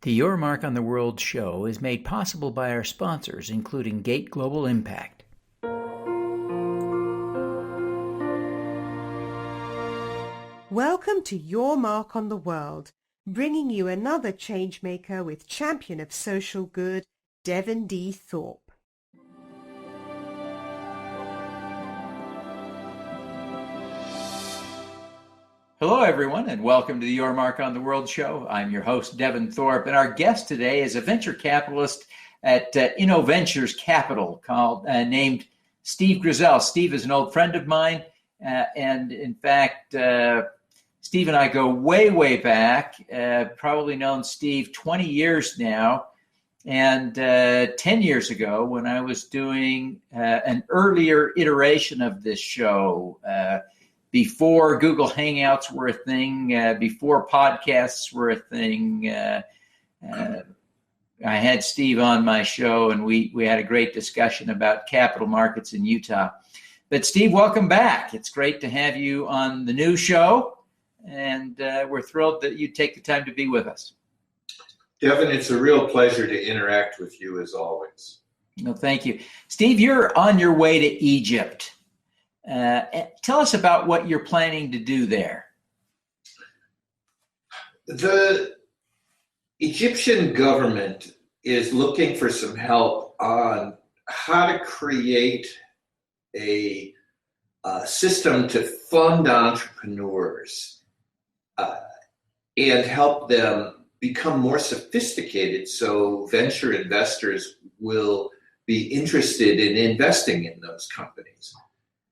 The Your Mark on the World show is made possible by our sponsors, including Gate Global Impact. Welcome to Your Mark on the World, bringing you another changemaker with champion of social good, Devin D. Thorpe. Hello, everyone, and welcome to the Your Mark on the World show. I'm your host, Devin Thorpe, and our guest today is a venture capitalist at InnoVentures Capital named Steve Grizzell. Steve is an old friend of mine, and in fact, Steve and I go way, way back, probably known Steve 20 years now, and 10 years ago when I was doing an earlier iteration of this show, before Google Hangouts were a thing, before podcasts were a thing. I had Steve on my show, and we had a great discussion about capital markets in Utah. But Steve, welcome back. It's great to have you on the new show, and we're thrilled that you take the time to be with us. Devin, it's a real pleasure to interact with you as always. No, thank you. Steve, you're on your way to Egypt. Tell us about what you're planning to do there. The Egyptian government is looking for some help on how to create a system to fund entrepreneurs and help them become more sophisticated so venture investors will be interested in investing in those companies.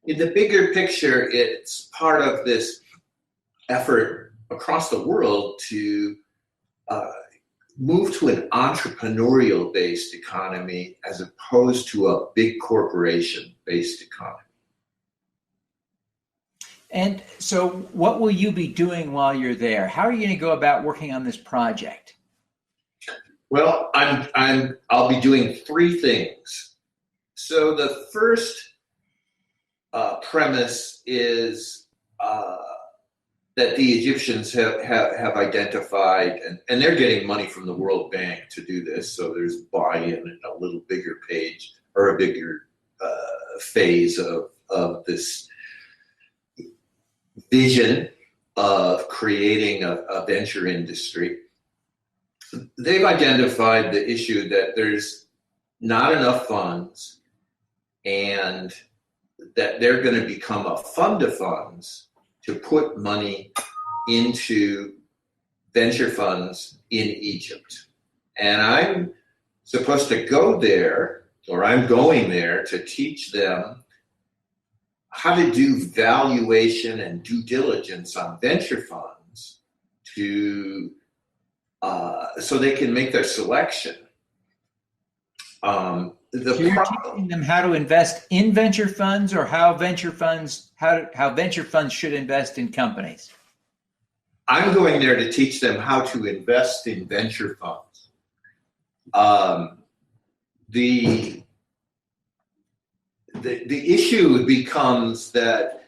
In the bigger picture, it's part of this effort across the world to move to an entrepreneurial-based economy as opposed to a big corporation-based economy. And so what will you be doing while you're there? How are you going to go about working on this project? Well, I'll be doing three things. So the first premise is that the Egyptians have identified, and they're getting money from the World Bank to do this, so there's buy-in and a little bigger page or a bigger phase of this vision of creating a venture industry. They've identified the issue that there's not enough funds and that they're going to become a fund of funds to put money into venture funds in Egypt. And I'm supposed to go there, or I'm going there to teach them how to do valuation and due diligence on venture funds to so they can make their selection. So you're teaching them how to invest in venture funds, or how venture funds should invest in companies? I'm going there to teach them how to invest in venture funds. The issue becomes that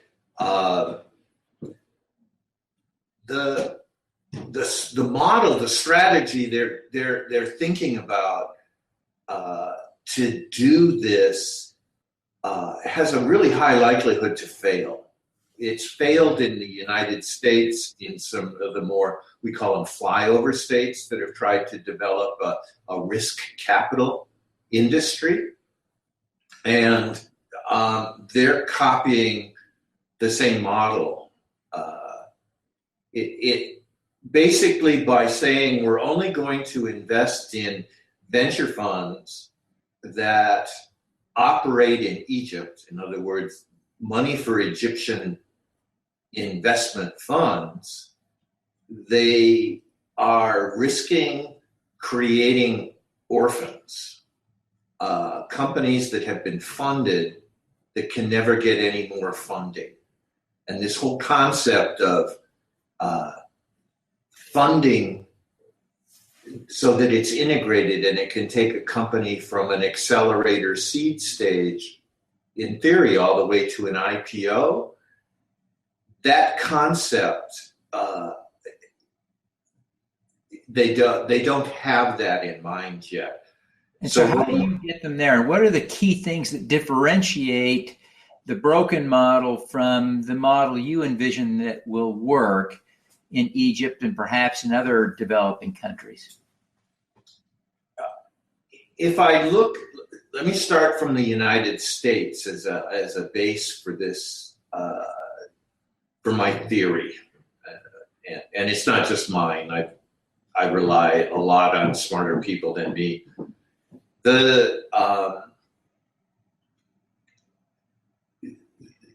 the model, the strategy they're thinking about to do this has a really high likelihood to fail. It's failed in the United States, in some of the more, we call them flyover states that have tried to develop a risk capital industry. And they're copying the same model. It basically, by saying we're only going to invest in venture funds that operate in Egypt, in other words, money for Egyptian investment funds, they are risking creating orphans, companies that have been funded that can never get any more funding. And this whole concept of funding so that it's integrated and it can take a company from an accelerator seed stage, in theory, all the way to an IPO, that concept they don't have that in mind yet. And so how do you get them there? And what are the key things that differentiate the broken model from the model you envision that will work in Egypt and perhaps in other developing countries? If I look, let me start from the United States as a base for this, for my theory. And it's not just mine. I rely a lot on smarter people than me.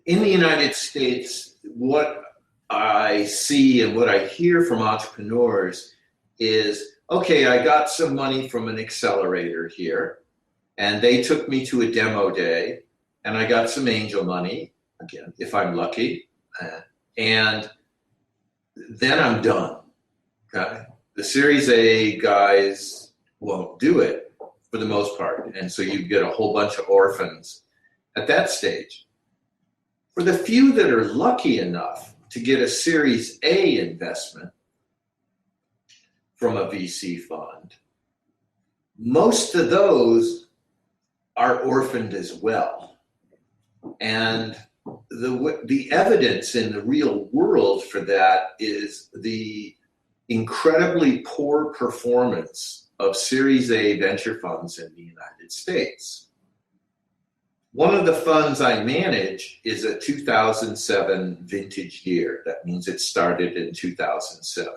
In the United States, what I see and what I hear from entrepreneurs is, okay, I got some money from an accelerator here, and they took me to a demo day, and I got some angel money, again, if I'm lucky, and then I'm done. Okay? The Series A guys won't do it for the most part, and so you get a whole bunch of orphans at that stage. For the few that are lucky enough to get a Series A investment from a VC fund, most of those are orphaned as well. And the evidence in the real world for that is the incredibly poor performance of Series A venture funds in the United States. One of the funds I manage is a 2007 vintage year. That means it started in 2007.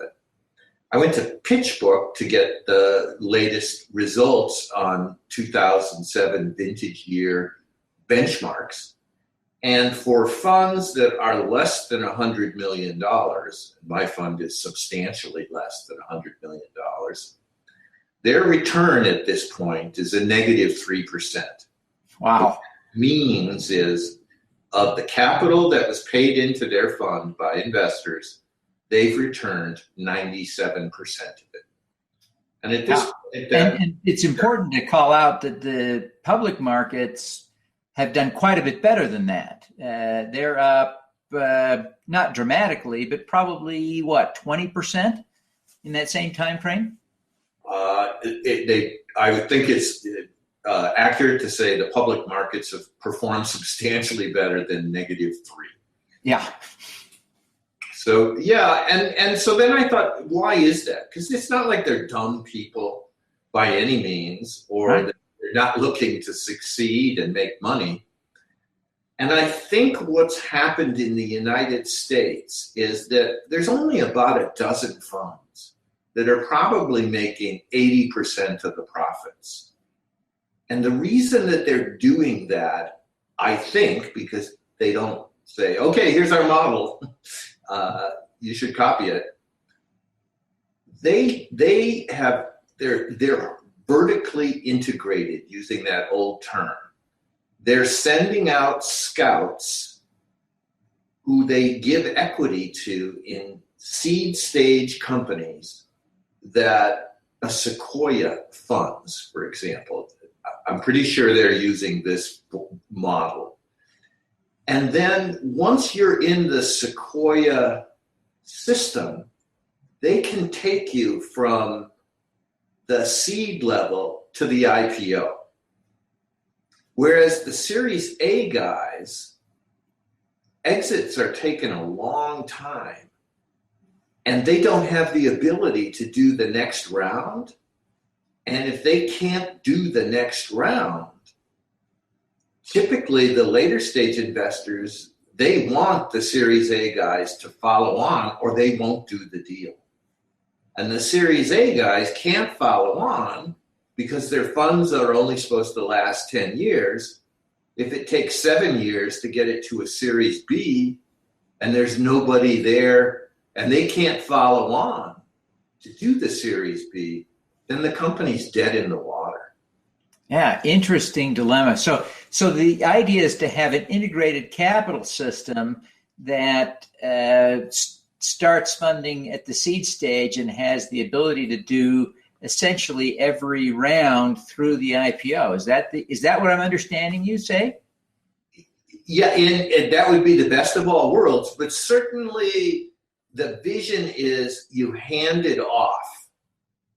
I went to PitchBook to get the latest results on 2007 vintage year benchmarks. And for funds that are less than $100 million, my fund is substantially less than $100 million, their return at this point is a negative 3%. Wow. What that means is, of the capital that was paid into their fund by investors, they've returned 97% of it. And at this point, and it's important to call out that the public markets have done quite a bit better than that. They're up, not dramatically, but probably, 20% in that same time frame? I would think it's accurate to say the public markets have performed substantially better than negative 3. Yeah. So, yeah, and so then I thought, why is that? Because it's not like they're dumb people by any means, or right. that they're not looking to succeed and make money. And I think what's happened in the United States is that there's only about a dozen funds that are probably making 80% of the profits. And the reason that they're doing that, I think, because they don't say, okay, here's our model, you should copy it. They're vertically integrated, using that old term. They're sending out scouts who they give equity to in seed stage companies that a Sequoia funds, for example. I'm pretty sure they're using this model. And then once you're in the Sequoia system, they can take you from the seed level to the IPO. Whereas the Series A guys, exits are taking a long time, and they don't have the ability to do the next round. And if they can't do the next round, typically the later stage investors, they want the Series A guys to follow on, or they won't do the deal. And the Series A guys can't follow on because their funds are only supposed to last 10 years. If it takes 7 years to get it to a Series B and there's nobody there and they can't follow on to do the Series B, then the company's dead in the water. Yeah, interesting dilemma. So the idea is to have an integrated capital system that starts funding at the seed stage and has the ability to do essentially every round through the IPO. Is that what I'm understanding you say? Yeah, and that would be the best of all worlds, but certainly the vision is you hand it off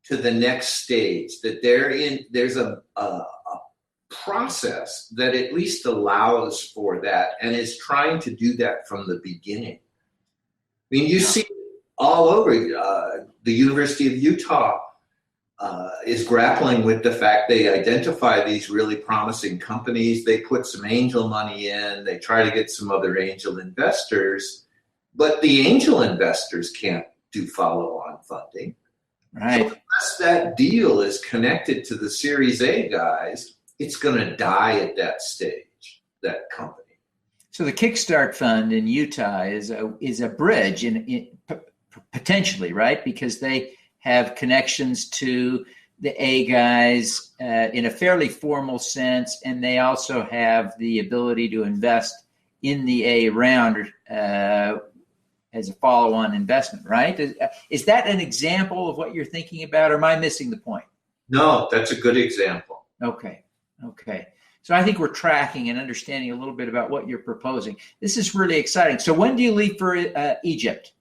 to the next stage, that there's a process that at least allows for that and is trying to do that from the beginning. I mean, you see all over. The University of Utah is grappling with the fact they identify these really promising companies. They put some angel money in. They try to get some other angel investors, but the angel investors can't do follow-on funding. Right. So unless that deal is connected to the Series A guys, it's going to die at that stage, that company. So the Kickstart Fund in Utah is a bridge in potentially, right? Because they have connections to the A guys in a fairly formal sense, and they also have the ability to invest in the A round as a follow-on investment, right? Is that an example of what you're thinking about, or am I missing the point? No, that's a good example. Okay. So I think we're tracking and understanding a little bit about what you're proposing. This is really exciting. So when do you leave for Egypt?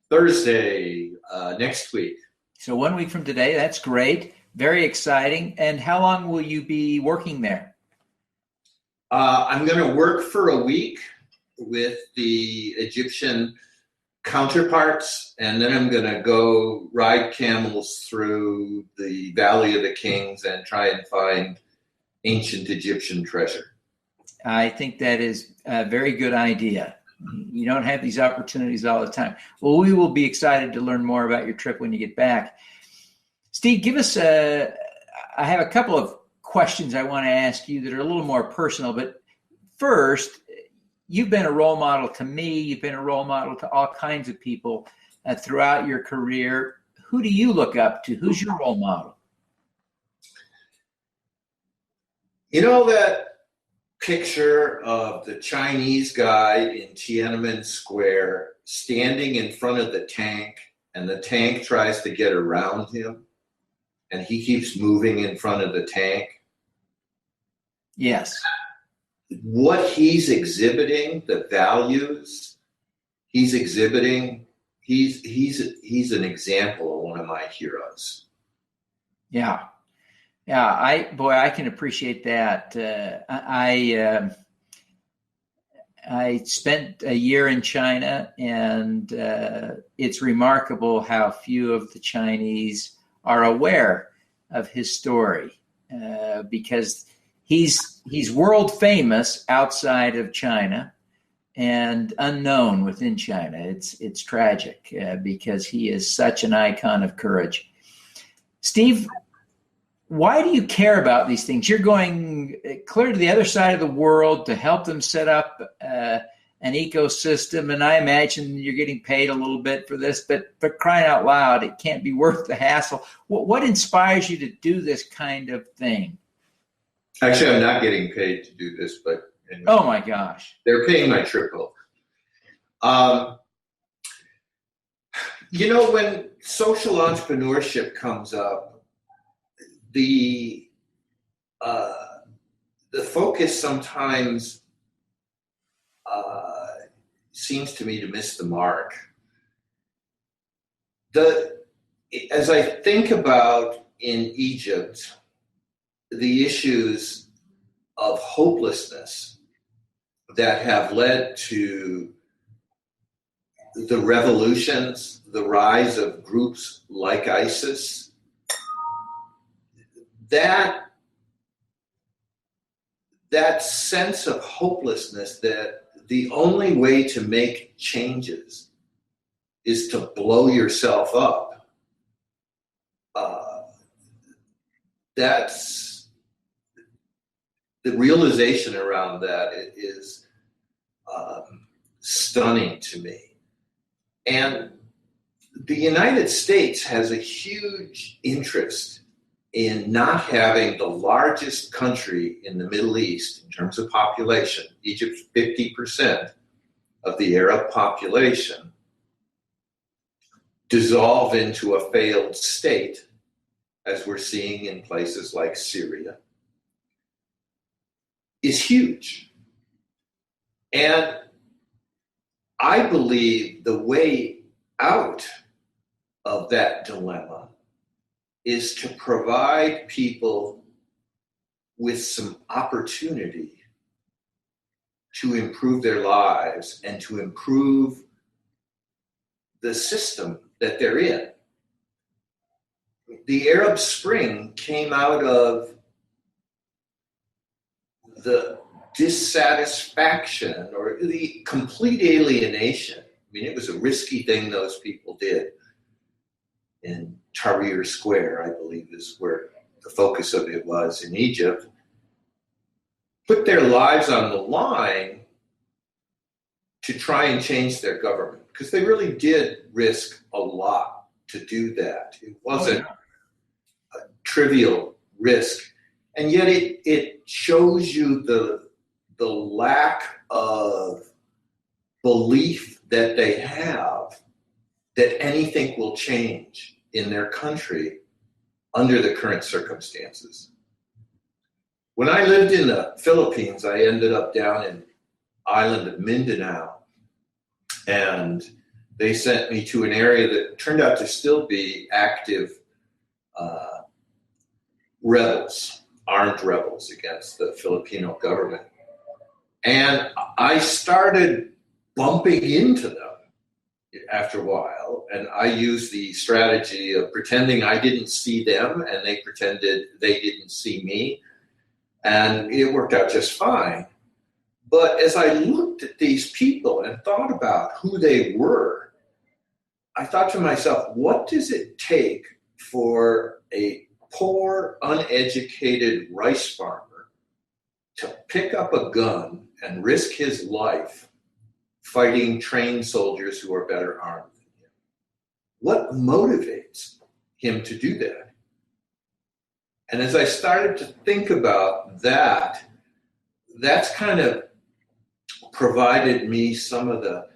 Thursday, next week. So 1 week from today. That's great. Very exciting. And how long will you be working there? I'm going to work for a week with the Egyptian counterparts, and then I'm going to go ride camels through the Valley of the Kings and try and find ancient Egyptian treasure. I think that is a very good idea. You don't have these opportunities all the time. Well, we will be excited to learn more about your trip when you get back. Steve, give us I have a couple of questions I want to ask you that are a little more personal, but first, you've been a role model to me. You've been a role model to all kinds of people throughout your career. Who do you look up to? Who's your role model? You know that picture of the Chinese guy in Tiananmen Square standing in front of the tank, and the tank tries to get around him, and he keeps moving in front of the tank? Yes. What he's exhibiting, the values he's exhibiting, he's an example of one of my heroes. Yeah. I can appreciate that. I spent a year in China, and it's remarkable how few of the Chinese are aware of his story, because he's world famous outside of China and unknown within China. It's tragic because he is such an icon of courage. Steve, why do you care about these things? You're going clear to the other side of the world to help them set up an ecosystem, and I imagine you're getting paid a little bit for this, but for crying out loud, it can't be worth the hassle. What inspires you to do this kind of thing? Actually, I'm not getting paid to do this, but anyway. Oh my gosh. They're paying my trip over. When social entrepreneurship comes up, the focus sometimes seems to me to miss the mark. As I think about in Egypt, the issues of hopelessness that have led to the revolutions, the rise of groups like ISIS, that sense of hopelessness, that the only way to make changes is to blow yourself up. That's the realization around that is stunning to me. And the United States has a huge interest in not having the largest country in the Middle East in terms of population, Egypt's 50% of the Arab population, dissolve into a failed state, as we're seeing in places like Syria, is huge. And I believe the way out of that dilemma is to provide people with some opportunity to improve their lives and to improve the system that they're in. The Arab Spring came out of the dissatisfaction or the complete alienation. I mean, it was a risky thing those people did in Tahrir Square, I believe is where the focus of it was in Egypt, put their lives on the line to try and change their government, because they really did risk a lot to do that. It wasn't a trivial risk. And yet it shows you the lack of belief that they have that anything will change in their country under the current circumstances. When I lived in the Philippines, I ended up down in island of Mindanao, and they sent me to an area that turned out to still be active armed rebels against the Filipino government. And I started bumping into them after a while, and I used the strategy of pretending I didn't see them, and they pretended they didn't see me, and it worked out just fine. But as I looked at these people and thought about who they were, I thought to myself, what does it take for a poor, uneducated rice farmer to pick up a gun and risk his life fighting trained soldiers who are better armed than him? What motivates him to do that? And as I started to think about that, that's kind of provided me some of the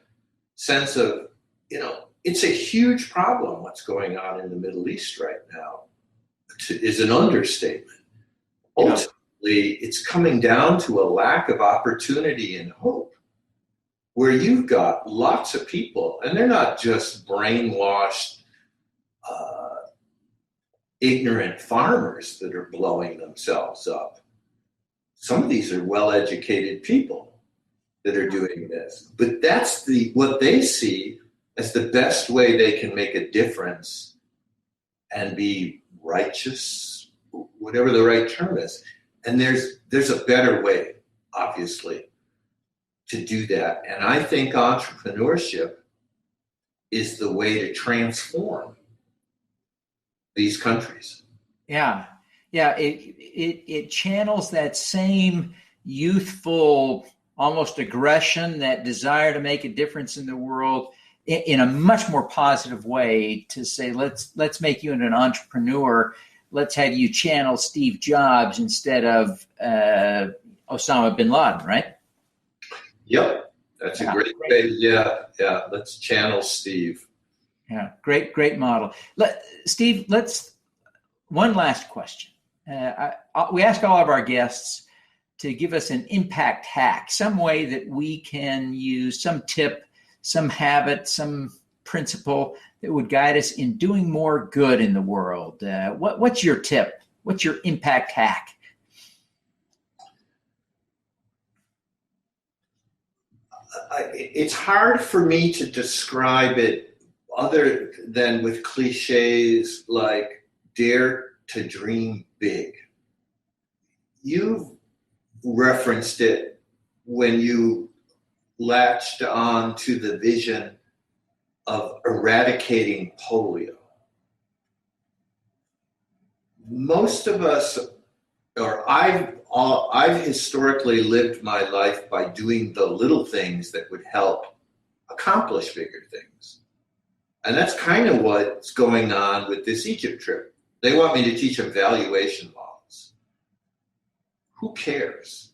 sense of, it's a huge problem what's going on in the Middle East right now, is an understatement. Ultimately, it's coming down to a lack of opportunity and hope, where you've got lots of people, and they're not just brainwashed, ignorant farmers that are blowing themselves up. Some of these are well-educated people that are doing this, but that's what they see as the best way they can make a difference and be righteous, whatever the right term is. And there's a better way, obviously, to do that. And I think entrepreneurship is the way to transform these countries. Yeah. It channels that same youthful, almost aggression, that desire to make a difference in the world in a much more positive way, to say, let's make you an entrepreneur. Let's have you channel Steve Jobs instead of Osama bin Laden, right? Yep. That's a great way. Yeah. Let's channel Steve. Yeah. Great model. Steve, one last question. We ask all of our guests to give us an impact hack, some way that we can use, some tip, some habit, some principle that would guide us in doing more good in the world. What's your tip? What's your impact hack? It's hard for me to describe it other than with cliches like dare to dream big. You've referenced it when you latched on to the vision of eradicating polio. Most of us, or I've historically lived my life by doing the little things that would help accomplish bigger things. And that's kind of what's going on with this Egypt trip. They want me to teach them valuation models. Who cares,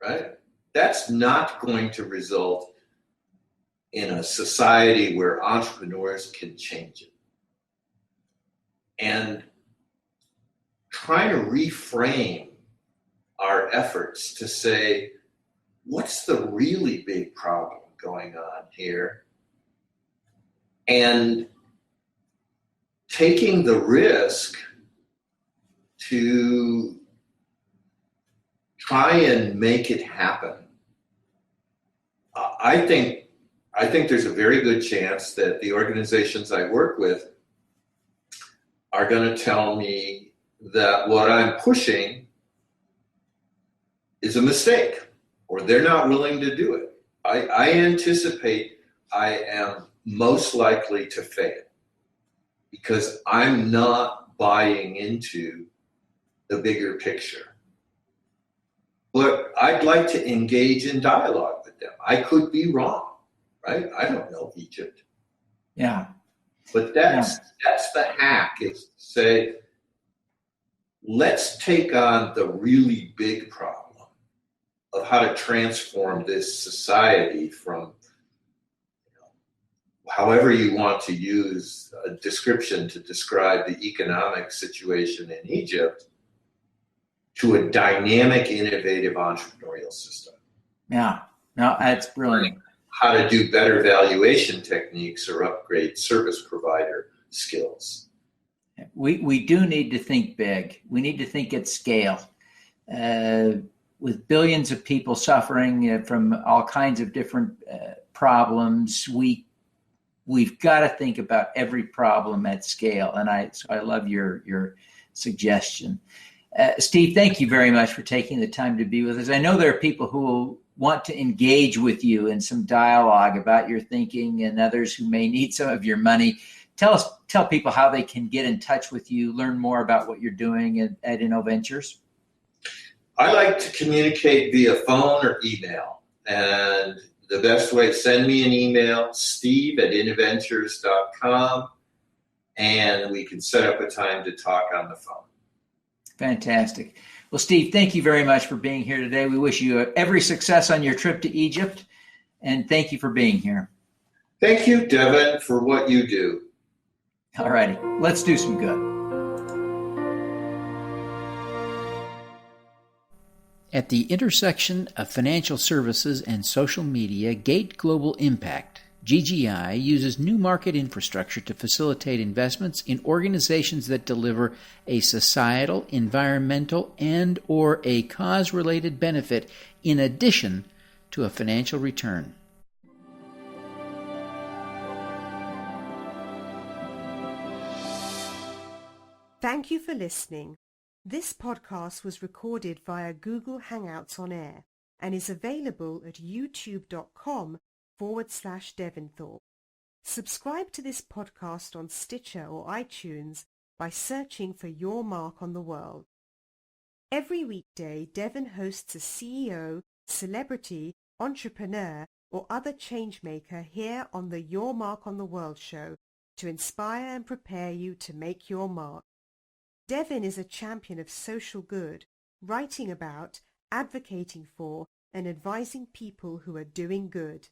right? That's not going to result in a society where entrepreneurs can change it. And trying to reframe our efforts to say, what's the really big problem going on here? And taking the risk to try and make it happen, I think there's a very good chance that the organizations I work with are going to tell me that what I'm pushing is a mistake, or they're not willing to do it. I anticipate I am most likely to fail because I'm not buying into the bigger picture. But I'd like to engage in dialogue with them. I could be wrong, right? I don't know Egypt. Yeah. But that's the hack, is to say, let's take on the really big problem of how to transform this society from, however you want to use a description to describe the economic situation in Egypt, to a dynamic, innovative entrepreneurial system. Yeah, no, that's brilliant. How to do better valuation techniques or upgrade service provider skills. We do need to think big. We need to think at scale. With billions of people suffering from all kinds of different problems, we've got to think about every problem at scale. And I love your suggestion. Steve, thank you very much for taking the time to be with us. I know there are people who will want to engage with you in some dialogue about your thinking, and others who may need some of your money. Tell people how they can get in touch with you, learn more about what you're doing at InnoVentures. I like to communicate via phone or email. And the best way, send me an email, steve@innoventures.com, and we can set up a time to talk on the phone. Fantastic. Well, Steve, thank you very much for being here today. We wish you every success on your trip to Egypt, and thank you for being here. Thank you, Devin, for what you do. All righty, let's do some good. At the intersection of financial services and social media, Gate Global Impact, GGI, uses new market infrastructure to facilitate investments in organizations that deliver a societal, environmental, and/or a cause-related benefit in addition to a financial return. Thank you for listening. This podcast was recorded via Google Hangouts on Air and is available at youtube.com/Devinthorpe. Subscribe to this podcast on Stitcher or iTunes by searching for Your Mark on the World. Every weekday, Devin hosts a CEO, celebrity, entrepreneur, or other changemaker here on the Your Mark on the World show to inspire and prepare you to make your mark. Devin is a champion of social good, writing about, advocating for, and advising people who are doing good.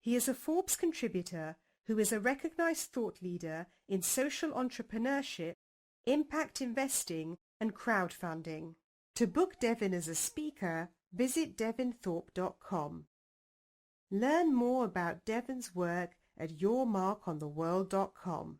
He is a Forbes contributor who is a recognized thought leader in social entrepreneurship, impact investing, and crowdfunding. To book Devin as a speaker, visit devinthorpe.com. Learn more about Devin's work at yourmarkontheworld.com.